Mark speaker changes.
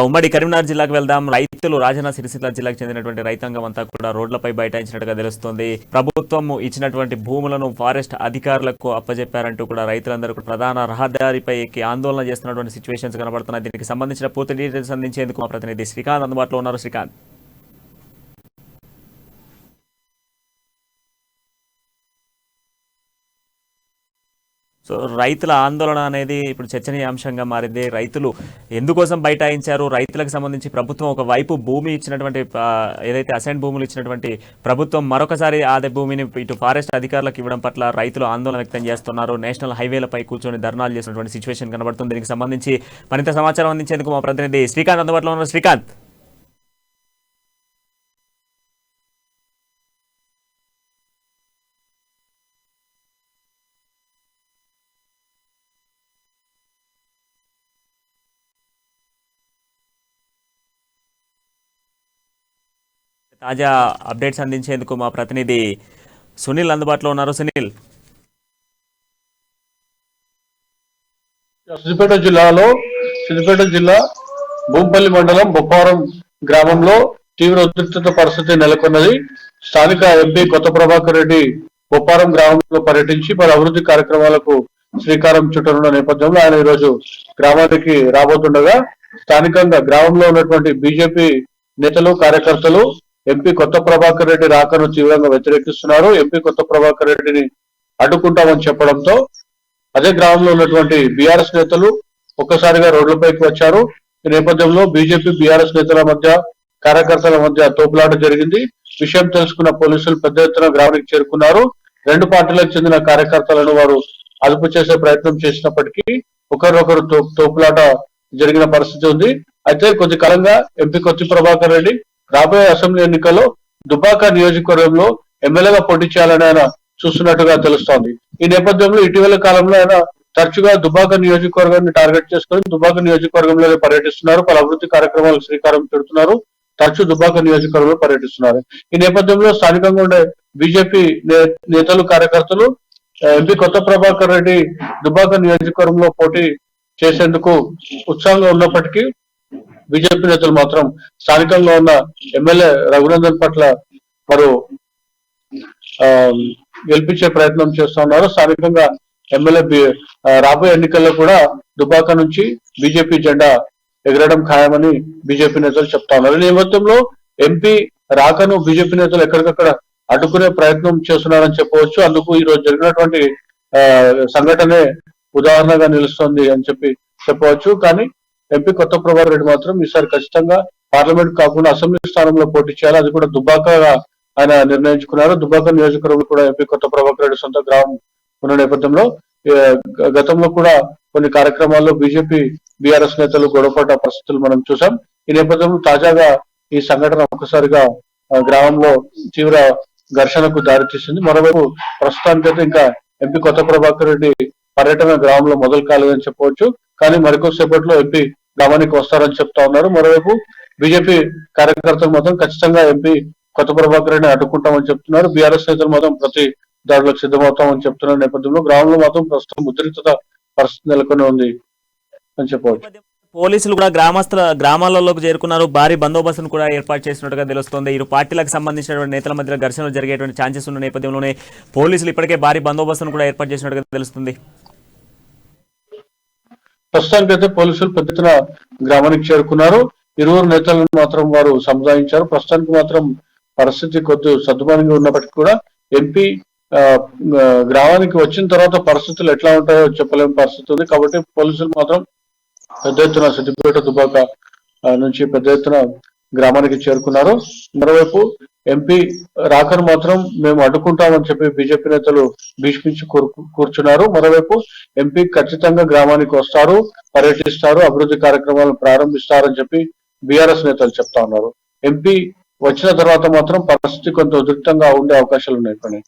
Speaker 1: ఉమ్మడి కరీంనగర్ జిల్లాకు వెళ్దాం. రైతులు రాజన్న సిరిసిల్ల జిల్లాకు చెందినటువంటి రైతాంగం అంతా కూడా రోడ్లపై బైఠాయించినట్టుగా తెలుస్తోంది. ప్రభుత్వం ఇచ్చినటువంటి భూములను ఫారెస్ట్ అధికారులకు అప్పజెప్పారంటూ కూడా రైతులందరూ ప్రధాన రహదారిపై ఎక్కి ఆందోళన చేస్తున్నటువంటి సిచ్యువేషన్స్ కనబడుతున్నాయి. దీనికి సంబంధించిన పూర్తి డీటెయిల్స్ అందించేందుకు మా ప్రతినిధి శ్రీకాంత్ అందుబాటులో ఉన్నారు. శ్రీకాంత్, సో రైతుల ఆందోళన అనేది ఇప్పుడు చర్చనీయాంశంగా మారింది. రైతులు ఎందుకోసం బైఠాయించారు? రైతులకు సంబంధించి ప్రభుత్వం ఒకవైపు భూమి ఇచ్చినటువంటి ఏదైతే అసైన్ భూములు ఇచ్చినటువంటి ప్రభుత్వం మరొకసారి అదే భూమిని ఇటు ఫారెస్ట్ అధికారులకు ఇవ్వడం పట్ల రైతులు ఆందోళన వ్యక్తం చేస్తున్నారు. నేషనల్ హైవేలపై కూర్చొని ధర్నాలు చేసినటువంటి సిచ్యువేషన్ కనబడుతుంది. దీనికి సంబంధించి మరింత సమాచారం అందించేందుకు మా ప్రతినిధి శ్రీకాంత్ అందుబాటులో ఉన్నారు. శ్రీకాంత్, తాజా అప్డేట్స్ అందించేందుకు మా ప్రతినిధి సునీల్ అందుబాటులో ఉన్నారు. సునీల్,
Speaker 2: సిద్దిపేట జిల్లా భూంపల్లి మండలం బొప్పారం గ్రామంలో తీవ్ర ఉద్రిక్తత పరిస్థితి నెలకొన్నది. స్థానిక ఎంపీ కొత్త ప్రభాకర్ రెడ్డి బొప్పారం గ్రామంలో పర్యటించి పలు అభివృద్ధి కార్యక్రమాలకు శ్రీకారం చుట్టనున్న నేపథ్యంలో ఆయన ఈరోజు గ్రామానికి రాబోతుండగా స్థానికంగా గ్రామంలో ఉన్నటువంటి బీజేపీ నేతలు కార్యకర్తలు ఎంపీ కొత్త ప్రభాకర్ రెడ్డి రాకను తీవ్రంగా వ్యతిరేకిస్తున్నారు. ఎంపీ కొత్త ప్రభాకర్ రెడ్డిని అడ్డుకుంటామని చెప్పడంతో అదే గ్రామంలో ఉన్నటువంటి బీఆర్ఎస్ నేతలు ఒక్కసారిగా రోడ్లపైకి వచ్చారు. ఈ నేపథ్యంలో బీజేపీ బీఆర్ఎస్ నేతల మధ్య కార్యకర్తల మధ్య తోపులాట జరిగింది. విషయం తెలుసుకున్న పోలీసులు పెద్ద ఎత్తున గ్రామానికి చేరుకున్నారు. రెండు పార్టీలకు చెందిన కార్యకర్తలను వారు అదుపు చేసే ప్రయత్నం చేసినప్పటికీ ఒకరినొకరు తోపులాట జరిగిన పరిస్థితి ఉంది. అయితే కొద్ది కాలంగా ఎంపీ కొత్త ప్రభాకర్ రెడ్డి రాబోయే అసెంబ్లీ ఎన్నికల్లో దుబ్బాక నియోజకవర్గంలో ఎమ్మెల్యేగా పోటీ చేయాలని ఆయన చూస్తున్నట్టుగా తెలుస్తోంది. ఈ నేపథ్యంలో ఇటీవల కాలంలో ఆయన తరచుగా దుబ్బాక నియోజకవర్గాన్ని టార్గెట్ చేసుకుని దుబ్బాక నియోజకవర్గంలో పర్యటిస్తున్నారు. పలు అభివృద్ధి కార్యక్రమాలకు శ్రీకారం చుడుతున్నారు. తరచూ దుబ్బాక నియోజకవర్గంలో పర్యటిస్తున్నారు. ఈ నేపథ్యంలో స్థానికంగా ఉండే బీజేపీ నేతలు కార్యకర్తలు ఎంపీ కొత్త ప్రభాకర్ రెడ్డి దుబ్బాక నియోజకవర్గంలో పోటీ చేసేందుకు ఉత్సాహంగా ఉన్నప్పటికీ బీజేపీ నేతలు మాత్రం స్థానికంగా ఉన్న ఎమ్మెల్యే రఘునందన్ పట్ల వారు గెలిపించే ప్రయత్నం చేస్తా ఉన్నారు. స్థానికంగా ఎమ్మెల్యే రాబోయే ఎన్నికల్లో కూడా దుబ్బాక నుంచి బీజేపీ జెండా ఎగరడం ఖాయమని బీజేపీ నేతలు చెప్తా ఉన్నారు. ఈ నేపథ్యంలో ఎంపీ రాకను బీజేపీ నేతలు ఎక్కడికక్కడ అడ్డుకునే ప్రయత్నం చేస్తున్నారని చెప్పవచ్చు. అందుకు ఈ రోజు జరిగినటువంటి సంఘటనే ఉదాహరణగా నిలుస్తోంది అని చెప్పవచ్చు. కానీ ఎంపీ కొత్త ప్రభాకర్ రెడ్డి మాత్రం ఈసారి ఖచ్చితంగా పార్లమెంట్ కాకుండా అసెంబ్లీ స్థానంలో పోటీ చేయాలి. అది కూడా దుబ్బాకగా ఆయన నిర్ణయించుకున్నారు. దుబ్బాక నియోజకవర్గంలో కూడా ఎంపీ కొత్త ప్రభాకర్ రెడ్డి సొంత గ్రామం ఉన్న నేపథ్యంలో గతంలో కూడా కొన్ని కార్యక్రమాల్లో బీజేపీ బీఆర్ఎస్ నేతలు గొడవపడ్డ పరిస్థితులు మనం చూసాం. ఈ నేపథ్యంలో తాజాగా ఈ సంఘటన ఒక్కసారిగా గ్రామంలో తీవ్ర ఘర్షణకు దారితీసింది. మరోవైపు ప్రస్తుతానికైతే ఇంకా ఎంపీ కొత్త ప్రభాకర్ రెడ్డి పర్యటన గ్రామంలో మొదలు కాలేదని చెప్పవచ్చు. కానీ మరికొద్దిసేపట్లో ఎంపీ గ్రామానికి వస్తారని చెప్తా ఉన్నారు. మరోవైపు బీజేపీ కార్యకర్తలు మాత్రం ఖచ్చితంగా ఎంపీ కొత్త ప్రభాకర్ రెడ్డిని అడ్డుకుంటామని చెప్తున్నారు. బీఆర్ఎస్ నేతలు మాత్రం ప్రతి దాడులకు సిద్ధమవుతామని చెప్తున్న నేపథ్యంలో గ్రామంలో మాత్రం ప్రస్తుతం ఉద్రిక్తత పరిస్థితి నెలకొని ఉంది అని చెప్పవచ్చు.
Speaker 1: పోలీసులు కూడా గ్రామాలలోకి చేరుకున్నారు. భారీ బందోబస్తును కూడా ఏర్పాటు చేసినట్టుగా తెలుస్తోంది. ఇరు పార్టీలకు సంబంధించినటువంటి నేతల మధ్య ఘర్షణలు జరిగేటువంటి ఛాన్సెస్ ఉన్న నేపథ్యంలోనే పోలీసులు ఇప్పటికే భారీ బందోబస్తును కూడా ఏర్పాటు చేసినట్టుగా తెలుస్తుంది.
Speaker 2: ప్రస్తుతానికైతే పోలీసులు పెద్ద ఎత్తున గ్రామానికి చేరుకున్నారు. ఇరువురు నేతలను మాత్రం వారు సముదాయించారు. ప్రస్తుతానికి మాత్రం పరిస్థితి కొద్ది సర్దుబాటుగా ఉన్నప్పటికీ కూడా ఎంపీ గ్రామానికి వచ్చిన తర్వాత పరిస్థితులు ఎట్లా ఉంటాయో చెప్పలేని పరిస్థితి ఉంది. కాబట్టి పోలీసులు మాత్రం పెద్ద ఎత్తున సిద్దిపేట దుబ్బాక నుంచి పెద్ద ఎత్తున గ్రామానికి చేరుకున్నారు. మరోవైపు ఎంపీ రాకను మాత్రం మేము అడ్డుకుంటామని చెప్పి బీజేపీ నేతలు భీష్మించి కూర్చున్నారు. మరోవైపు ఎంపీ ఖచ్చితంగా గ్రామానికి వస్తారు, పర్యటిస్తారు, అభివృద్ధి కార్యక్రమాలను ప్రారంభిస్తారని చెప్పి బీఆర్ఎస్ నేతలు చెప్తా ఉన్నారు. ఎంపీ వచ్చిన తర్వాత మాత్రం పరిస్థితి కొంత ఉద్రిక్తంగా ఉండే అవకాశాలు ఉన్నాయి.